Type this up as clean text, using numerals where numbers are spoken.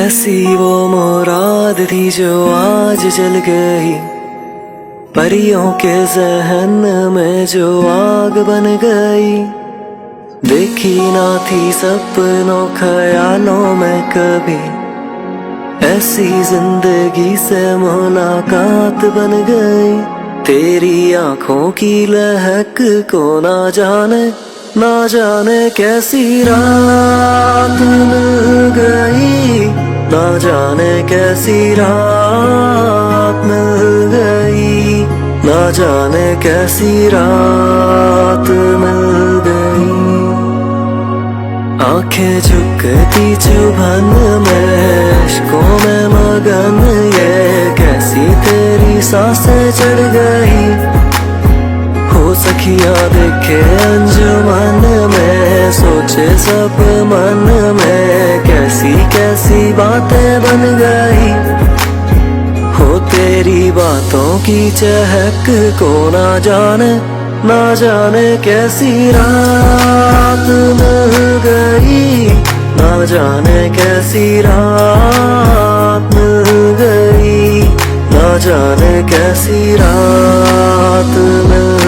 कैसी वो मुराद थी जो आज जल गई, परियों के जहन में जो आग बन गई। देखी ना थी सपनों ख्यालों में कभी, ऐसी जिंदगी से मुलाकात बन गई। तेरी आंखों की लहक को ना जाने कैसी रात मिल गई, ना जाने कैसी रात मिल गई, ना जाने कैसी रात मिल गई। आंखें झुकती चुभन में, इश्कों में मगन, ये कैसी तेरी सांसें चढ़ गई। हो सखिया देखे अंजुमन में, सोचे सब मन में, कैसी कैसी बातें बन गई। हो तेरी बातों की चहक को ना जाने कैसी रात मिल गई, ना जाने कैसी रात मिल गई, ना जाने कैसी रात मिल